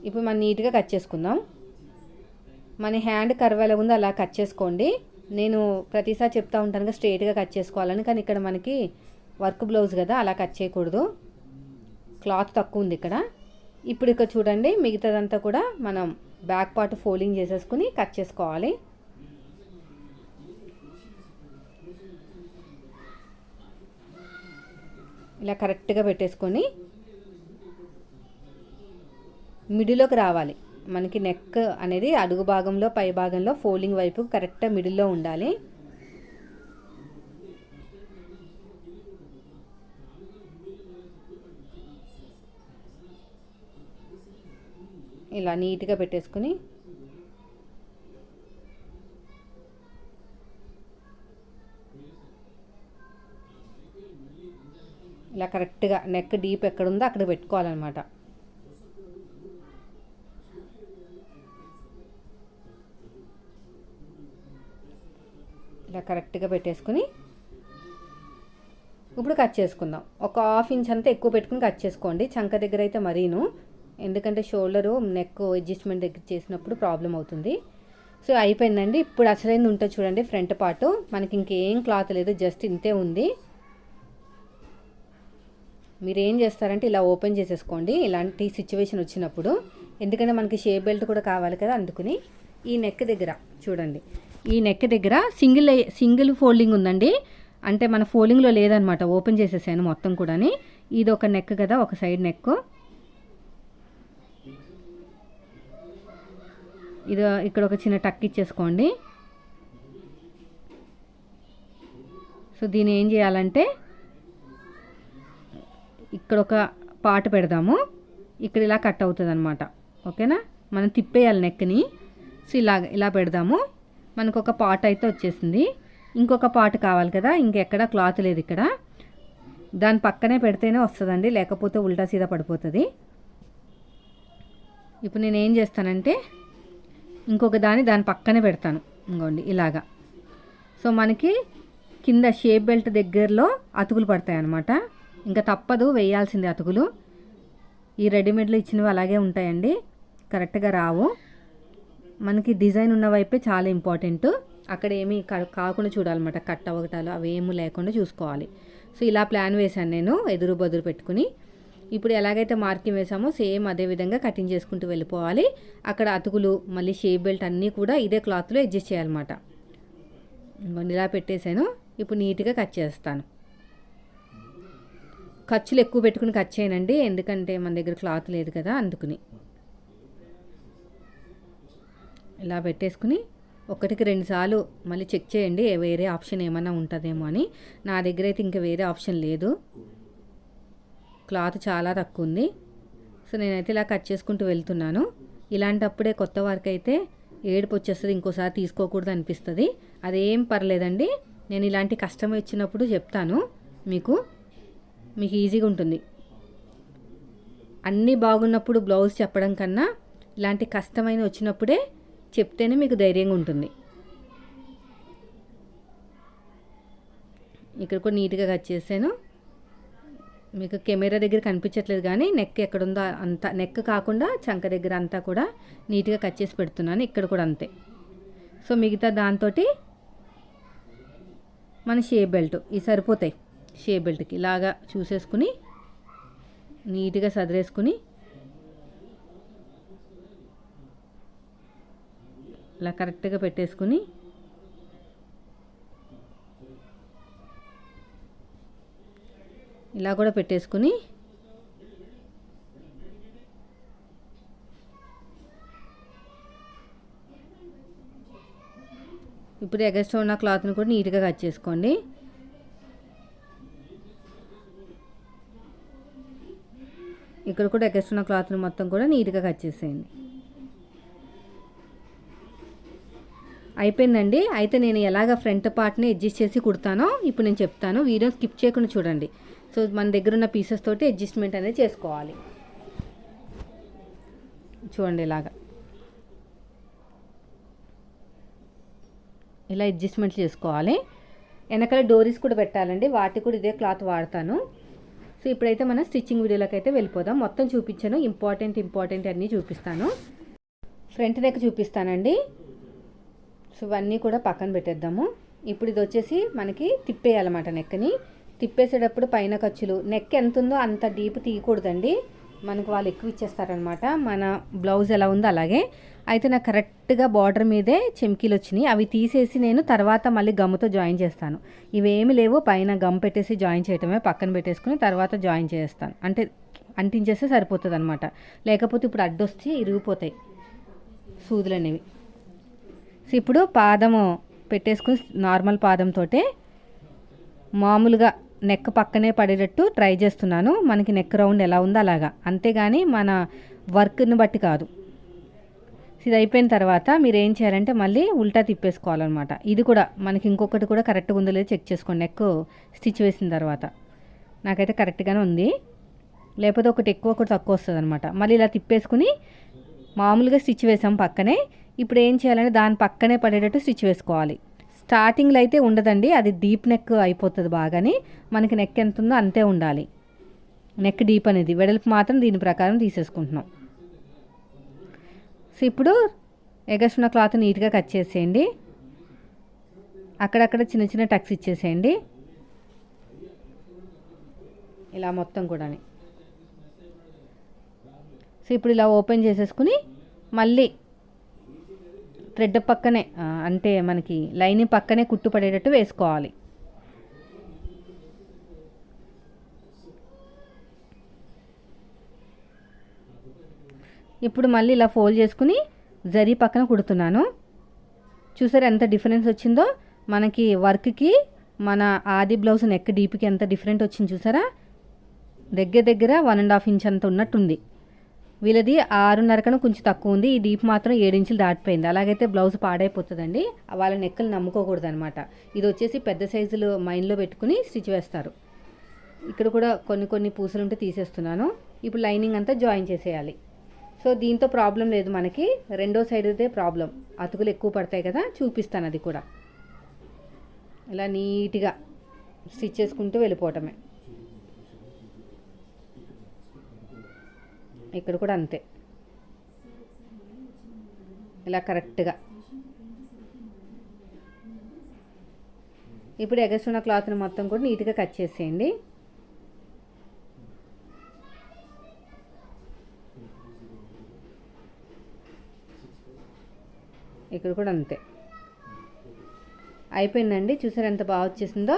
S1: ఇప్పుడు మనం నీట్గా కట్ చేసుకుందాం. మన హ్యాండ్ కర్వ్ ఎలా ఉందో అలా కట్ చేసుకోండి. నేను ప్రతిసారి చెప్తా ఉంటాను స్ట్రైట్గా కట్ చేసుకోవాలని, కానీ ఇక్కడ మనకి వర్క్ బ్లౌజ్ కదా అలా కట్ చేయకూడదు, క్లాత్ తక్కువ ఉంది ఇక్కడ. ఇప్పుడు ఇక్కడ చూడండి, మిగతాదంతా కూడా మనం బ్యాక్ పార్ట్ ఫోల్డింగ్ చేసేసుకుని కట్ చేసుకోవాలి. ఇలా కరెక్ట్గా పెట్టేసుకొని మిడిల్లోకి రావాలి. మనకి నెక్ అనేది అడుగు భాగంలో పై భాగంలో ఫోల్డింగ్ వైపు కరెక్ట్గా మిడిల్లో ఉండాలి. ఇలా నీట్గా పెట్టేసుకుని ఇలా కరెక్ట్గా నెక్ డీప్ ఎక్కడ ఉందో అక్కడ పెట్టుకోవాలన్నమాట. ఇలా కరెక్ట్గా పెట్టేసుకుని ఇప్పుడు కట్ చేసుకుందాం. ఒక 1/2 ఇంచ్ అంతా ఎక్కువ పెట్టుకుని కట్ చేసుకోండి, చంక దగ్గర అయితే మరీను, ఎందుకంటే షోల్డరు నెక్ అడ్జస్ట్మెంట్ దగ్గర చేసినప్పుడు ప్రాబ్లం అవుతుంది. సో అయిపోయిందండి. ఇప్పుడు అసలైంది ఉంటుంది చూడండి, ఫ్రంట్ పార్ట్. మనకి ఇంకేం క్లాత్ లేదు, జస్ట్ ఇంతే ఉంది. మీరు ఏం చేస్తారంటే ఇలా ఓపెన్ చేసేసుకోండి ఇలాంటి సిచ్యువేషన్ వచ్చినప్పుడు, ఎందుకంటే మనకి షేప్ బెల్ట్ కూడా కావాలి కదా, అందుకుని ఈ నెక్ దగ్గర చూడండి, ఈ నెక్ దగ్గర సింగిల్ ఫోల్డింగ్ ఉందండి, అంటే మన ఫోల్డింగ్లో లేదనమాట, ఓపెన్ చేసేసాను మొత్తం కూడా. ఇది ఒక నెక్ కదా, ఒక సైడ్ నెక్, ఇది ఇక్కడ ఒక చిన్న టక్ ఇచ్చేసుకోండి. సో దీన్ని ఏం చేయాలంటే ఇక్కడ ఒక పార్ట్ పెడదాము, ఇక్కడ ఇలా కట్ అవుతుంది అనమాట, ఓకేనా. మనం తిప్పేయాలి నెక్ని. సో ఇలా పెడదాము, మనకు ఒక పార్ట్ అయితే వచ్చేసింది. ఇంకొక పార్ట్ కావాలి కదా, ఇంకెక్కడ క్లాత్ లేదు ఇక్కడ, దాని పక్కనే పెడితేనే వస్తుందండి, లేకపోతే ఉల్టా సీదా పడిపోతుంది. ఇప్పుడు నేను ఏం చేస్తానంటే ఇంకొక దాని పక్కనే పెడతాను, ఇంకోండి ఇలాగా. సో మనకి కింద షేప్ బెల్ట్ దగ్గరలో అతుకులు పడతాయి అన్నమాట, ఇంకా తప్పదు వేయాల్సిందే అతుకులు. ఈ రెడీమేడ్లో ఇచ్చినవి అలాగే ఉంటాయండి, కరెక్ట్గా రావు. మనకి డిజైన్ ఉన్న వైపే చాలా ఇంపార్టెంట్, అక్కడ ఏమీ కాకుండా చూడాలన్నమాట, కట్ అవగటాలు అవి ఏమీ లేకుండా చూసుకోవాలి. సో ఇలా ప్లాన్ వేశాను నేను ఎదురు బదురు పెట్టుకుని. ఇప్పుడు ఎలాగైతే మార్కింగ్ వేసామో సేమ్ అదే విధంగా కటింగ్ చేసుకుంటూ వెళ్ళిపోవాలి. అక్కడ అతుకులు మళ్ళీ షేప్ బెల్ట్ అన్నీ కూడా ఇదే క్లాత్లో అడ్జస్ట్ చేయాలన్నమాట. ఇలా పెట్టేశాను, ఇప్పుడు నీట్గా కట్ చేస్తాను. ఖర్చులు ఎక్కువ పెట్టుకుని కట్ చేయనండి, ఎందుకంటే మన దగ్గర క్లాత్ లేదు కదా అందుకుని. ఇలా పెట్టేసుకుని ఒకటికి 2 సార్లు మళ్ళీ చెక్ చేయండి వేరే ఆప్షన్ ఏమైనా ఉంటుందేమో అని. నా దగ్గర అయితే ఇంకా వేరే ఆప్షన్ లేదు, క్లాత్ చాలా తక్కువ ఉంది. సో నేనైతే ఇలా కట్ చేసుకుంటూ వెళ్తున్నాను. ఇలాంటప్పుడే కొత్త వారికి అయితే ఏడుపు వచ్చేస్తుంది, ఇంకోసారి తీసుకోకూడదు అనిపిస్తుంది. అదేం పర్లేదండి, నేను ఇలాంటి కష్టం వచ్చినప్పుడు చెప్తాను మీకు ఈజీగా ఉంటుంది. అన్నీ బాగున్నప్పుడు బ్లౌజ్ చెప్పడం కన్నా ఇలాంటి కష్టమైన వచ్చినప్పుడే చెప్తేనే మీకు ధైర్యంగా ఉంటుంది. ఇక్కడ కూడా నీట్గా కట్ చేశాను. మీకు కెమెరా దగ్గర కనిపించట్లేదు కానీ నెక్ ఎక్కడుందో అంతా, నెక్ కాకుండా చంక దగ్గర అంతా కూడా నీట్గా కట్ చేసి పెడుతున్నాను. ఇక్కడ కూడా అంతే. సో మిగతా దాంతో మన షేప్ బెల్ట్ ఇవి సరిపోతాయి. షేప్ బెల్ట్కి ఇలాగా చూసేసుకుని నీట్గా సదిరేసుకుని ఇలా కరెక్ట్గా పెట్టేసుకుని ఇలా కూడా పెట్టేసుకుని ఇప్పుడు ఎగస్ట్రా ఉన్న క్లాత్ని కూడా నీట్గా కట్ చేసుకోండి. ఇక్కడ కూడా ఎగస్ట్రా ఉన్న క్లాత్ని మొత్తం కూడా నీట్గా కట్ చేసేయండి. అయిపోయిందండి. అయితే నేను ఎలాగ ఫ్రంట్ పార్ట్ని అడ్జస్ట్ చేసి కుడతానో ఇప్పుడు నేను చెప్తాను, వీడియో స్కిప్ చేయకుండా చూడండి. సో మన దగ్గర ఉన్న పీసెస్ తోటి అడ్జస్ట్మెంట్ అనేది చేసుకోవాలి. చూడండి ఇలాగా ఇలా అడ్జస్ట్మెంట్ చేసుకోవాలి. వెనకాల డోరీస్ కూడా పెట్టాలండి, వాటి కూడా ఇదే క్లాత్ వాడతాను. సో ఇప్పుడైతే మనం స్టిచ్చింగ్ వీడియోలోకి అయితే వెళ్ళిపోదాం. మొత్తం చూపించాను, ఇంపార్టెంట్ అన్నీ చూపిస్తాను. ఫ్రంట్ నెక్ చూపిస్తానండి. సో ఇవన్నీ కూడా పక్కన పెట్టేద్దాము. ఇప్పుడు ఇది వచ్చేసి మనకి తిప్పేయాలన్నమాట. నెక్ని తిప్పేసేటప్పుడు పైన ఖర్చులు నెక్ ఎంత ఉందో అంత డీప్ తీయకూడదండి, మనకు వాళ్ళు ఎక్కువ ఇచ్చేస్తారనమాట. మన బ్లౌజ్ ఎలా ఉందో అలాగే. అయితే నాకు కరెక్ట్గా బార్డర్ మీదే చెమ్కీలు వచ్చినాయి, అవి తీసేసి నేను తర్వాత మళ్ళీ గమ్ముతో జాయిన్ చేస్తాను. ఇవేమి లేవు, పైన గమ్ పెట్టేసి జాయిన్ చేయటమే, పక్కన పెట్టేసుకుని తర్వాత జాయిన్ చేస్తాను. అంటే అంటించేస్తే సరిపోతుంది అనమాట. లేకపోతే ఇప్పుడు అడ్డొచ్చి ఇరిగిపోతాయి సూదులు అనేవి. సో ఇప్పుడు పాదము పెట్టేసుకుని నార్మల్ పాదంతో మామూలుగా నెక్ పక్కనే పడేటట్టు ట్రై చేస్తున్నాను. మనకి నెక్ రౌండ్ ఎలా ఉందో అలాగా, అంతేగాని మన వర్క్ని బట్టి కాదు. ఇది అయిపోయిన తర్వాత మీరు ఏం చేయాలంటే మళ్ళీ ఉల్టా తిప్పేసుకోవాలన్నమాట. ఇది కూడా మనకి ఇంకొకటి కూడా కరెక్ట్గా ఉందో లేదో చెక్ చేసుకోండి. నెక్ స్టిచ్ వేసిన తర్వాత నాకైతే కరెక్ట్గానే ఉంది, లేకపోతే ఒకటి ఎక్కువ ఒకటి తక్కువ వస్తుంది అనమాట. మళ్ళీ ఇలా తిప్పేసుకుని మామూలుగా స్టిచ్ వేసాం పక్కనే. ఇప్పుడు ఏం చేయాలంటే దాని పక్కనే పడేటట్టు స్టిచ్ వేసుకోవాలి. స్టార్టింగ్లో అయితే ఉండదండి, అది డీప్ నెక్ అయిపోతుంది బాగాని. మనకి నెక్ ఎంత ఉందో అంతే ఉండాలి. నెక్ డీప్ అనేది, వెడల్పు మాత్రం దీని ప్రకారం తీసేసుకుంటున్నాం. సో ఇప్పుడు ఎగస్ట్రా క్లాత్ నీట్గా కట్ చేసేయండి. అక్కడక్కడ చిన్న చిన్న టక్స్ ఇచ్చేసేయండి ఇలా మొత్తం కూడా. సో ఇప్పుడు ఇలా ఓపెన్ చేసేసుకుని మళ్ళీ థ్రెడ్ పక్కనే, అంటే మనకి లైనింగ్ పక్కనే కుట్టు పడేటట్టు వేసుకోవాలి. ఇప్పుడు మళ్ళీ ఇలా ఫోల్డ్ చేసుకుని జరీ పక్కన కుడుతున్నాను. చూసారు ఎంత డిఫరెన్స్ వచ్చిందో మనకి వర్క్కి. మన ఆది బ్లౌజ్ నెక్ డీప్కి ఎంత డిఫరెంట్ వచ్చింది చూసారా. దగ్గర 1.5 ఇంచ్ అంత ఉన్నట్టుంది. వీళ్ళది 6.5 కన్నా కొంచెం తక్కువ ఉంది. ఈ డీప్ మాత్రం 7 ఇంచులు దాటిపోయింది. అలాగైతే బ్లౌజ్ పాడైపోతుందండి, వాళ్ళ నెక్కలు నమ్ముకోకూడదు అనమాట. ఇది వచ్చేసి పెద్ద సైజులు మైండ్లో పెట్టుకుని స్టిచ్ వేస్తారు. ఇక్కడ కూడా కొన్ని పూసలు ఉంటే తీసేస్తున్నాను. ఇప్పుడు లైనింగ్ అంతా జాయిన్ చేసేయాలి. సో దీంతో ప్రాబ్లం లేదు మనకి, రెండో సైడ్దే ప్రాబ్లం, అతుకులు ఎక్కువ పడతాయి కదా. చూపిస్తాను అది కూడా. ఇలా నీట్గా స్టిచ్ చేసుకుంటూ వెళ్ళిపోవటమే. ఇక్కడ కూడా అంతే, ఇలా కరెక్ట్గా. ఇప్పుడు ఎగస్ట్రా క్లాత్ని మొత్తం కూడా నీట్గా కట్ చేసేయండి. ఇక్కడ కూడా అంతే అయిపోయిందండి. చూసారు ఎంత బాగా వచ్చేసిందో.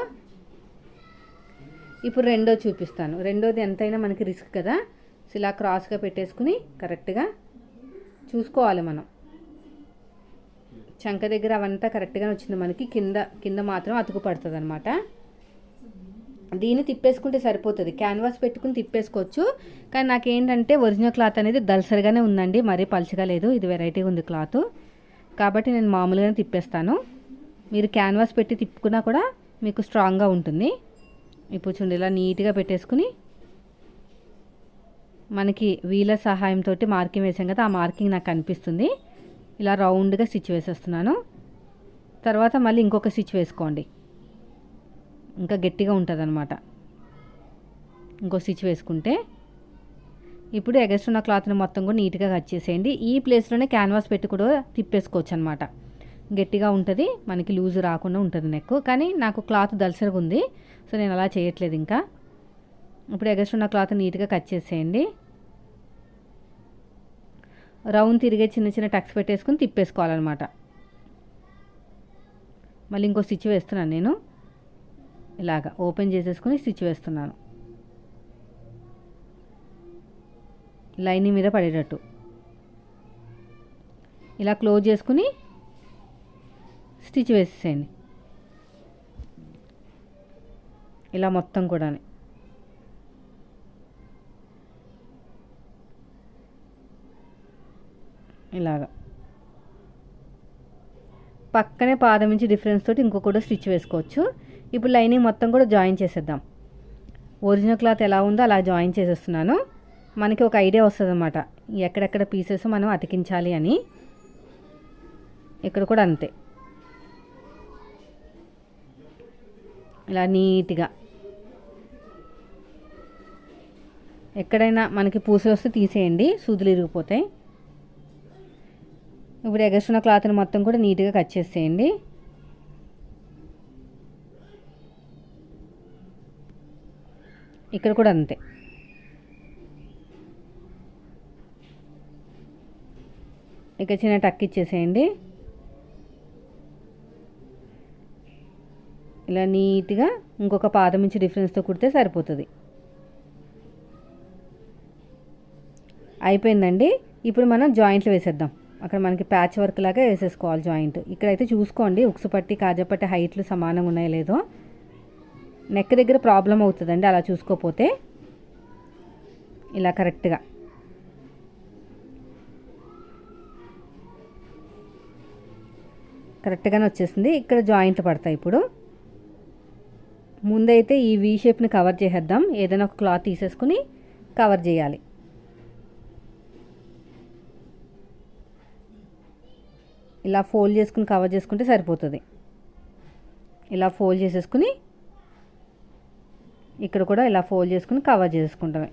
S1: ఇప్పుడు రెండో చూపిస్తాను. రెండోది ఎంతైనా మనకి రిస్క్ కదా. సో ఇలా క్రాస్గా పెట్టేసుకుని కరెక్ట్గా చూసుకోవాలి మనం. చంక దగ్గర అవంతా కరెక్ట్గా వచ్చింది మనకి, కింద మాత్రం అతుకు పడుతుంది అనమాట. దీన్ని తిప్పేసుకుంటే సరిపోతుంది. క్యాన్వాస్ పెట్టుకుని తిప్పేసుకోవచ్చు. కానీ నాకేంటంటే ఒరిజినల్ క్లాత్ అనేది దళసరిగానే ఉందండి, మరీ పలుచగా లేదు. ఇది వెరైటీగా ఉంది క్లాత్, కాబట్టి నేను మామూలుగానే తిప్పేస్తాను. మీరు క్యాన్వాస్ పెట్టి తిప్పుకున్నా కూడా మీకు స్ట్రాంగ్గా ఉంటుంది. ఇప్పుడు చూడండి ఇలా నీట్గా పెట్టేసుకుని మనకి వీలర్ సహాయంతో మార్కింగ్ వేసాం కదా, ఆ మార్కింగ్ నాకు కనిపిస్తుంది. ఇలా రౌండ్గా స్టిచ్ వేసేస్తున్నాను. తర్వాత మళ్ళీ ఇంకొక స్టిచ్ వేసుకోండి, ఇంకా గట్టిగా ఉంటుంది అనమాట. ఇంకో స్టిచ్ వేసుకుంటే ఇప్పుడు ఎగస్ట్ ఉన్న క్లాత్ని మొత్తం కూడా నీట్గా కట్ చేసేయండి. ఈ ప్లేస్లోనే క్యాన్వాస్ పెట్టి కూడా తిప్పేసుకోవచ్చు అనమాట. గట్టిగా ఉంటుంది, మనకి లూజ్ రాకుండా ఉంటుంది నెక్. కానీ నాకు క్లాత్ దలసరిగా ఉంది, సో నేను అలా చేయట్లేదు. ఇంకా ఇప్పుడు ఎగస్ట్ ఉన్న క్లాత్ నీట్గా కట్ చేసేయండి. రౌండ్ తిరిగే చిన్న చిన్న టక్స్ పెట్టేసుకుని తిప్పేసుకోవాలన్నమాట. మళ్ళీ ఇంకో స్టిచ్ వేస్తున్నాను నేను. ఇలాగా ఓపెన్ చేసేసుకుని స్టిచ్ వేస్తున్నాను, లైనింగ్ మీద పడేటట్టు. ఇలా క్లోజ్ చేసుకుని స్టిచ్ వేసేసేయండి. ఇలా మొత్తం కూడా ఇలాగా పక్కనే పాదం నుంచి డిఫరెన్స్ తోటి ఇంకొకటి స్టిచ్ వేసుకోవచ్చు. ఇప్పుడు లైనింగ్ మొత్తం కూడా జాయిన్ చేసేద్దాం. ఒరిజినల్ క్లాత్ ఎలా ఉందో అలా జాయిన్ చేసేస్తున్నాను. మనకి ఒక ఐడియా వస్తుంది అన్నమాట, ఎక్కడెక్కడ పీసెస్ మనం అతికించాలి అని. ఇక్కడ కూడా అంతే, ఇలా నీట్గా ఎక్కడైనా మనకి పూసలు వస్తే తీసేయండి, సూదులు ఇరిగిపోతాయి. ఇప్పుడు ఎగస్ట్రున్న క్లాత్ని మొత్తం కూడా నీట్గా కట్ చేసేయండి. ఇక్కడ కూడా అంతే. ఇక చిన్న టక్ ఇచ్చేసేయండి. ఇలా నీట్గా ఇంకొక పాదం నుంచి డిఫరెన్స్తో కుడితే సరిపోతుంది. అయిపోయిందండి. ఇప్పుడు మనం జాయింట్లు వేసేద్దాం. అక్కడ మనకి ప్యాచ్ వర్క్ లాగా వేసేసుకోవాలి జాయింట్. ఇక్కడైతే చూసుకోండి ఉక్సు పట్టి కాజపట్టి హైట్లు సమానంగా ఉన్నాయో లేదో. నెక్ దగ్గర ప్రాబ్లం అవుతుందండి అలా చూసుకోకపోతే. ఇలా కరెక్ట్గా కరెక్ట్గానే వచ్చేసింది. ఇక్కడ జాయింట్లు పడతాయి. ఇప్పుడు ముందైతే ఈ వీ షేప్ని కవర్ చేసేద్దాం. ఏదైనా ఒక క్లాత్ తీసేసుకుని కవర్ చేయాలి. ఇలా ఫోల్డ్ చేసుకుని కవర్ చేసుకుంటే సరిపోతుంది. ఇలా ఫోల్డ్ చేసేసుకుని ఇక్కడ కూడా ఇలా ఫోల్డ్ చేసుకుని కవర్ చేసుకుంటామే.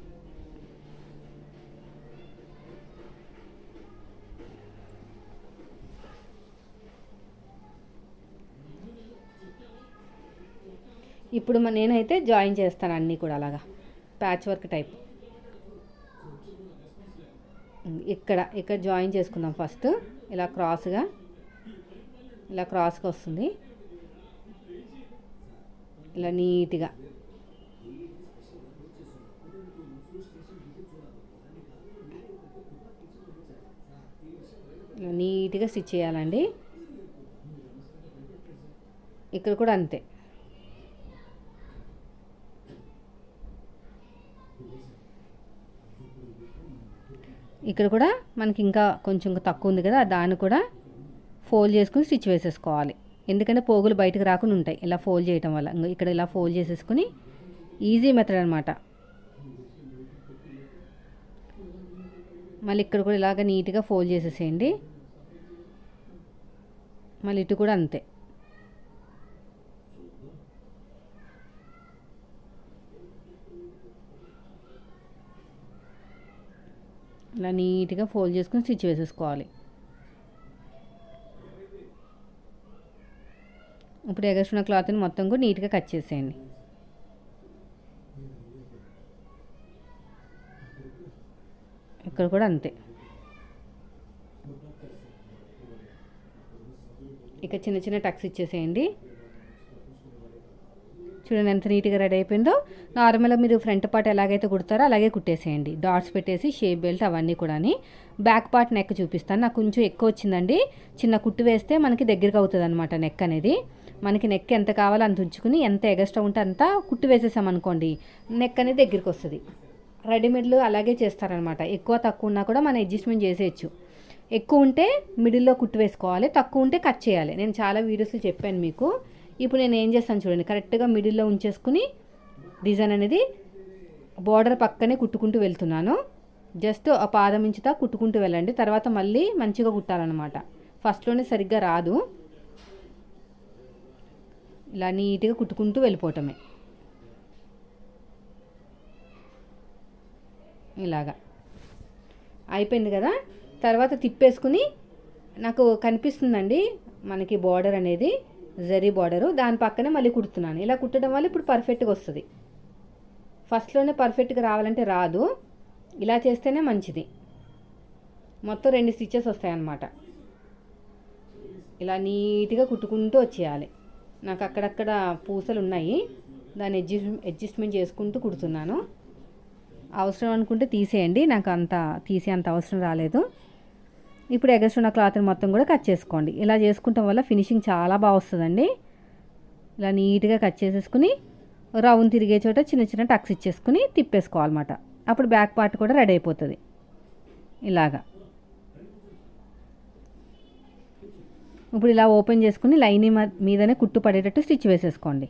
S1: ఇప్పుడు నేనైతే జాయిన్ చేస్తాను అన్నీ కూడా అలాగా ప్యాచ్ వర్క్ టైప్. ఇక్కడ జాయిన్ చేసుకుందాం. ఫస్ట్ ఇలా క్రాస్గా వస్తుంది. ఇలా నీట్గా స్టిచ్ చేయాలండి. ఇక్కడ కూడా అంతే. ఇక్కడ కూడా మనకి ఇంకా కొంచెం తక్కువ ఉంది కదా, దాన్ని కూడా ఫోల్డ్ చేసుకుని స్టిచ్ వేసేసుకోవాలి. ఎందుకంటే పోగులు బయటకు రాకుండా ఉంటాయి ఇలా ఫోల్డ్ చేయటం వల్ల. ఇక్కడ ఇలా ఫోల్డ్ చేసేసుకుని ఈజీ మెథడ్ అనమాట. మళ్ళీ ఇక్కడ కూడా ఇలాగ నీట్గా ఫోల్డ్ చేసేసేయండి. మళ్ళీ ఇటు కూడా అంతే. ఇలా నీట్గా ఫోల్డ్ చేసుకుని స్టిచ్ వేసేసుకోవాలి. ఇప్పుడు ఎగస్ట్రున్న క్లాత్ని మొత్తం కూడా నీట్గా కట్ చేసేయండి. ఇక్కడ కూడా అంతే. ఇక చిన్న చిన్న టక్స్ ఇచ్చేసేయండి. చూడండి ఎంత నీట్గా రెడీ అయిపోయిందో. నార్మల్గా మీరు ఫ్రంట్ పార్ట్ ఎలాగైతే కుడతారో అలాగే కుట్టేసేయండి. డాట్స్ పెట్టేసి షేప్ బెల్ట్ అవన్నీ కూడా. బ్యాక్ పార్ట్ నెక్ చూపిస్తాను. నాకు కొంచెం ఎక్కువ వచ్చిందండి. చిన్న కుట్టు వేస్తే మనకి దగ్గరికి అవుతుంది అనమాట నెక్ అనేది. మనకి నెక్ ఎంత కావాలో అంత ఉంచుకుని ఎంత ఎగస్ట్రా ఉంటే అంత కుట్టు వేసేసామనుకోండి నెక్ అనేది దగ్గరికి వస్తుంది. రెడీమేడ్లు అలాగే చేస్తారనమాట. ఎక్కువ తక్కువ ఉన్నా కూడా మనం అడ్జస్ట్మెంట్ చేసేయచ్చు. ఎక్కువ ఉంటే మిడిల్లో కుట్టు వేసుకోవాలి, తక్కువ ఉంటే కట్ చేయాలి. నేను చాలా వీడియోస్లో చెప్పాను మీకు. ఇప్పుడు నేను ఏం చేస్తాను చూడండి, కరెక్ట్గా మిడిల్లో ఉంచేసుకుని డిజైన్ అనేది బార్డర్ పక్కనే కుట్టుకుంటూ వెళ్తున్నాను. జస్ట్ ఆ పాదం ఇంచుతా కుట్టుకుంటూ వెళ్ళండి. తర్వాత మళ్ళీ మంచిగా కుట్టాలన్నమాట. ఫస్ట్లోనే సరిగ్గా రాదు. ఇలా నీట్గా కుట్టుకుంటూ వెళ్ళిపోవటమే. ఇలాగా అయిపోయింది కదా. తర్వాత తిప్పేసుకుని నాకు కనిపిస్తుందండి మనకి బార్డర్ అనేది జరీ బార్డరు, దాని పక్కనే మళ్ళీ కుడుతున్నాను. ఇలా కుట్టడం వల్ల ఇప్పుడు పర్ఫెక్ట్గా వస్తుంది. ఫస్ట్లోనే పర్ఫెక్ట్గా రావాలంటే రాదు. ఇలా చేస్తేనే మంచిది. మొత్తం 2 స్టిచెస్ వస్తాయన్నమాట. ఇలా నీట్గా కుట్టుకుంటూ వచ్చేయాలి. నాకు అక్కడక్కడ పూసలు ఉన్నాయి, దాన్ని అడ్జస్ట్మెంట్ చేసుకుంటూ కుడుతున్నాను. అవసరం అనుకుంటే తీసేయండి, నాకు తీసే అంత అవసరం రాలేదు. ఇప్పుడు ఎగస్ట్ ఉన్న క్లాత్ని మొత్తం కూడా కట్ చేసుకోండి. ఇలా చేసుకుంటాం వల్ల ఫినిషింగ్ చాలా బాగా వస్తుందండి. ఇలా నీట్గా కట్ చేసేసుకుని రౌండ్ తిరిగే చోట చిన్న చిన్న టక్స్ ఇచ్చేసుకుని తిప్పేసుకోవాలన్నమాట. అప్పుడు బ్యాక్ పార్ట్ కూడా రెడీ అయిపోతుంది. ఇలాగా ఇప్పుడు ఇలా ఓపెన్ చేసుకుని లైనింగ్ మీదనే కుట్టు పడేటట్టు స్టిచ్ వేసేసుకోండి.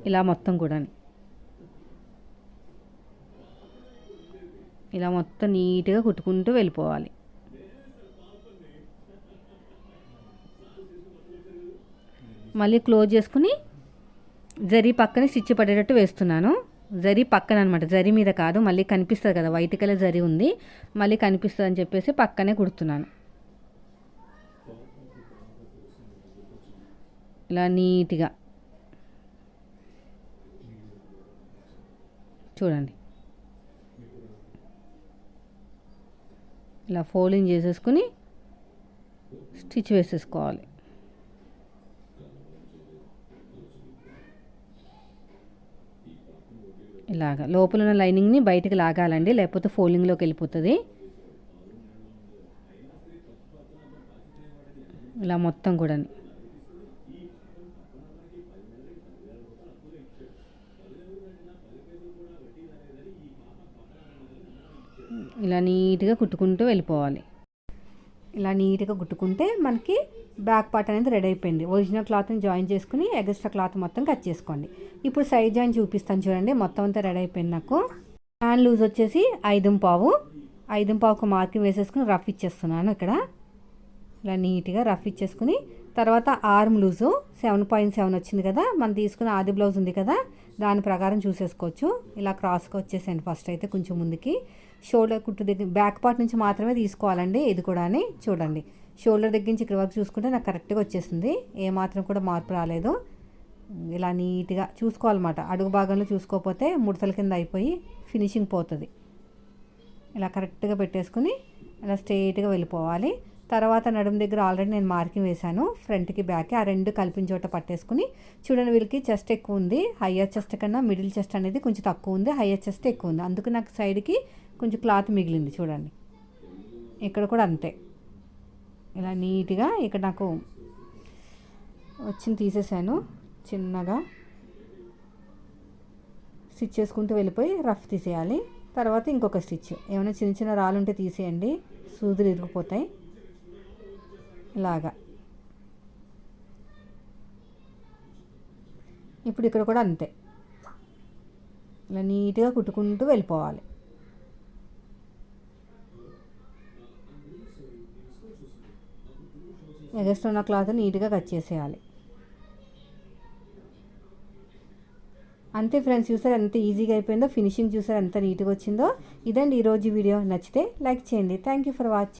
S1: ఇలా మొత్తం కూడా ఇలా మొత్తం నీట్గా కుట్టుకుంటూ వెళ్ళిపోవాలి. మళ్ళీ క్లోజ్ చేసుకుని జరీ పక్కన స్టిచ్ పడేటట్టు వేస్తున్నాను. జరీ పక్కన అనమాట, జరీ మీద కాదు. మళ్ళీ కనిపిస్తుంది కదా వైట్ కలర్ జరీ ఉంది, మళ్ళీ కనిపిస్తుంది అని చెప్పేసి పక్కనే కుడుతున్నాను. ఇలా నీట్గా చూడండి. ఇలా ఫోల్డింగ్ చేసేసుకుని స్టిచ్ వేసేసుకోవాలి. ఇలాగా లోపల ఉన్న లైనింగ్ని బయటకు లాగాలండి, లేకపోతే ఫోల్డింగ్లోకి వెళ్ళిపోతుంది. ఇలా మొత్తం కూడా ఇలా నీట్గా కుట్టుకుంటూ వెళ్ళిపోవాలి. ఇలా నీట్గా కుట్టుకుంటే మనకి బ్యాక్ పార్ట్ అనేది రెడీ అయిపోయింది. ఒరిజినల్ క్లాత్ని జాయిన్ చేసుకుని ఎక్స్ట్రా క్లాత్ మొత్తం కట్ చేసుకోండి. ఇప్పుడు సైడ్ జాయిన్ చూపిస్తాను చూడండి. మొత్తం అంతా రెడీ అయిపోయింది. నాకు హ్యాండ్ లూజ్ వచ్చేసి 5.5 మార్కింగ్ వేసేసుకుని రఫ్ ఇచ్చేస్తున్నాను. ఇక్కడ ఇలా నీట్గా రఫ్ ఇచ్చేసుకుని తర్వాత ఆర్మ్ లూజు 7.7 వచ్చింది కదా. మనం తీసుకున్న ఆది బ్లౌజ్ ఉంది కదా, దాని ప్రకారం చూసేసుకోవచ్చు. ఇలా క్రాస్గా వచ్చేసాను ఫస్ట్ అయితే కొంచెం ముందుకి. షోల్డర్ కుట్టు దగ్గర బ్యాక్ పార్ట్ నుంచి మాత్రమే తీసుకోవాలండి. ఇది కూడా చూడండి, షోల్డర్ దగ్గర నుంచి ఇక్కడ వరకు చూసుకుంటే నాకు కరెక్ట్గా వచ్చేసింది. ఏమాత్రం కూడా మార్పు రాలేదు. ఇలా నీట్గా చూసుకోవాలన్నమాట. అడుగు భాగంలో చూసుకోకపోతే ముడతల కింద అయిపోయి ఫినిషింగ్ పోతుంది. ఇలా కరెక్ట్గా పెట్టేసుకుని ఇలా స్ట్రైట్గా వెళ్ళిపోవాలి. తర్వాత నడుము దగ్గర ఆల్రెడీ నేను మార్కింగ్ వేశాను, ఫ్రంట్కి బ్యాక్కి. ఆ రెండు కలిపిన చోట పట్టేసుకుని చూడండి. వీళ్ళకి చెస్ట్ ఎక్కువ ఉంది. హయ్యర్ చెస్ట్ కన్నా మిడిల్ చెస్ట్ అనేది కొంచెం తక్కువ ఉంది, హయ్యర్ చెస్ట్ ఎక్కువ ఉంది. అందుకు నాకు సైడ్కి కొంచెం క్లాత్ మిగిలింది చూడండి. ఇక్కడ కూడా అంతే. ఇలా నీట్గా ఇక్కడ నాకు వచ్చింది తీసేసాను. చిన్నగా స్టిచ్ చేసుకుంటూ వెళ్ళిపోయి రఫ్ తీసేయాలి. తర్వాత ఇంకొక స్టిచ్, ఏమైనా చిన్న చిన్న రాళ్ళు ఉంటే తీసేయండి, సూదులు ఇరిగిపోతాయి. ఇలాగా ఇప్పుడు ఇక్కడ కూడా అంతే. ఇలా నీట్గా కుట్టుకుంటూ వెళ్ళిపోవాలి. ఎగస్ట్ ఉన్న క్లాత్ నీట్గా కట్ చేసేయాలి. అంతే ఫ్రెండ్స్, చూసారు ఎంత ఈజీగా అయిపోయిందో. ఫినిషింగ్ చూసారు ఎంత నీట్గా వచ్చిందో. ఇదండి ఈరోజు వీడియో. నచ్చితే లైక్ చేయండి. Thank you for watching.